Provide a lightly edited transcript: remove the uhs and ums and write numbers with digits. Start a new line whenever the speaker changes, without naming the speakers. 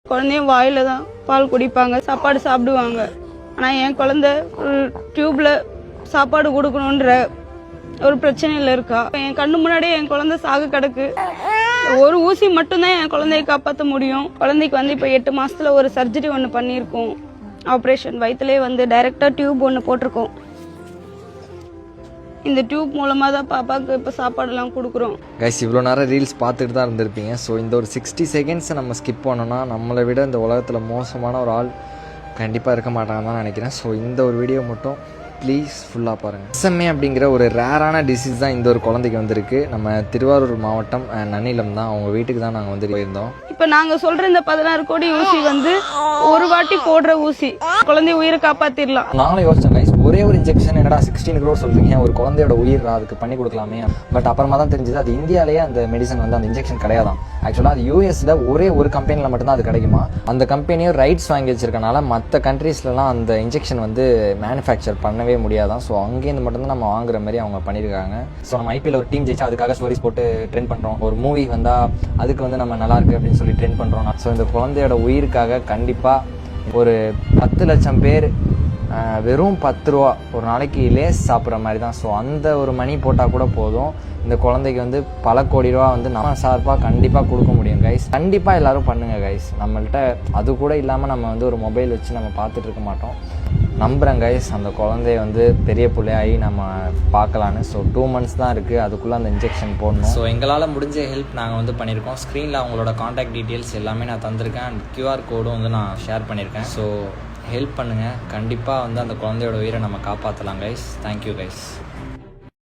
குழந்தையும் வாயில தான் பால் குடிப்பாங்க, சாப்பாடு சாப்பிடுவாங்க. ஆனால் என் குழந்தை டியூப்ல சாப்பாடு கொடுக்கணுன்ற ஒரு பிரச்சனையில் இருக்கா. என் கண்ணு முன்னாடியே என் குழந்தை சாக கிடக்கு. ஒரு ஊசி மட்டும்தான் என் குழந்தைய காப்பாற்ற முடியும். குழந்தைக்கு வந்து இப்போ 8 மாசத்துல ஒரு சர்ஜரி ஒன்று பண்ணியிருக்கோம். ஆப்ரேஷன் வயிற்றுலேயே வந்து டைரெக்டாக டியூப் ஒன்று போட்டிருக்கோம். இந்த டியூப் மூலமாக தான் பாப்பாவுக்கு இப்போ சாப்பாடுலாம் கொடுக்குறோம்.
கைஸ், இவ்வளோ நேரம் ரீல்ஸ் பார்த்துட்டு தான் இருந்திருப்பீங்க. ஸோ இந்த ஒரு 60 செகண்ட்ஸை நம்ம ஸ்கிப் பண்ணோன்னா நம்மளை விட இந்த உலகத்தில் மோசமான ஒரு ஆள் கண்டிப்பாக இருக்க மாட்டாங்கன்னு தான் நினைக்கிறேன். ஸோ இந்த ஒரு வீடியோ மட்டும் ப்ளீஸ் ஃபுல்லாக பாருங்கள். SMA அப்படிங்கிற ஒரு ரேரான டிசீஸ் தான் இந்த ஒரு குழந்தைக்கு வந்திருக்கு. நம்ம திருவாரூர் மாவட்டம் நன்னிலம் தான், அவங்க வீட்டுக்கு தான் நாங்கள் வந்து போயிருந்தோம்.
இப்போ நாங்கள் சொல்கிற இந்த 16 கோடி ஊசி வந்து ஒரு வாட்டி போடுற ஊசி, குழந்தைய உயிரை காப்பாற்றிடலாம்.
நானும் யோசிச்சேன் கைஸ், ஒரே ஒரு இன்ஜெக்ஷன் என்னடா 16 crore சொல்கிறீங்க, ஒரு குழந்தையோட உயிர் அதுக்கு பண்ணி கொடுக்கலாமே. பட் அப்புறமா தான் தெரிஞ்சது அது இந்தியாவிலேயே அந்த மெடிசன் வந்து அந்த இன்ஜெக்ஷன் கிடையாதான். ஆக்சுவலாக அது US ஒரே ஒரு கம்பெனியில் மட்டும்தான் அது கிடைக்குமா. அந்த கம்பெனியும் ரைட்ஸ் வாங்கி வச்சிருக்கனால மற்ற கண்ட்ரீஸ்லாம் அந்த இன்ஜெக்ஷன் வந்து மேனுஃபேக்சர் பண்ணவே முடியாதான். ஸோ அங்கேருந்து மட்டும்தான் நம்ம வாங்குற மாதிரி அவங்க பண்ணியிருக்காங்க. ஸோ நம்ம IPL ஒரு டீம் ஜெயிச்சா அதுக்காக ஸ்டோரிஸ் போட்டு ட்ரெண்ட் பண்ணுறோம். ஒரு மூவி வந்தால் அதுக்கு வந்து நம்ம நல்லா இருக்கு அப்படின்னு சொல்லி ட்ரெண்ட் பண்ணுறோம். ஸோ இந்த குழந்தையோட உயிருக்காக கண்டிப்பாக ஒரு 10 லட்சம் பேர் வெறும் 10 ரூபா ஒரு நாளைக்கு லேஸ் சாப்பிட்ற மாதிரி தான். ஸோ அந்த ஒரு மணி போட்டால் கூட போதும், இந்த குழந்தைக்கு வந்து பல கோடி ரூபா வந்து நம்ம சார்பாக கண்டிப்பாக கொடுக்க முடியும் கைஸ். கண்டிப்பாக எல்லோரும் பண்ணுங்கள் கைஸ். நம்மள்கிட்ட அது கூட இல்லாமல் நம்ம வந்து ஒரு மொபைல் வச்சு நம்ம பார்த்துட்டு இருக்க மாட்டோம். நம்புகிறேன் கைஸ், அந்த குழந்தைய வந்து பெரிய பிள்ளையாகி நம்ம பார்க்கலான்னு. ஸோ 2 months தான் இருக்குது, அதுக்குள்ளே அந்த இன்ஜெக்ஷன் போடணும். ஸோ எங்களால் முடிஞ்ச ஹெல்ப் நாங்கள் வந்து பண்ணியிருக்கோம். ஸ்க்ரீனில் அவங்களோட காண்டாக்ட் டீட்டெயில்ஸ் எல்லாமே நான் தந்திருக்கேன். அண்ட் QR கோடும் வந்து நான் ஷேர் பண்ணியிருக்கேன். ஸோ ஹெல்ப் பண்ணுங்கள், கண்டிப்பாக வந்து அந்த குழந்தையோட உயிரை நம்ம காப்பாற்றலாம் கைஸ். Thank you guys.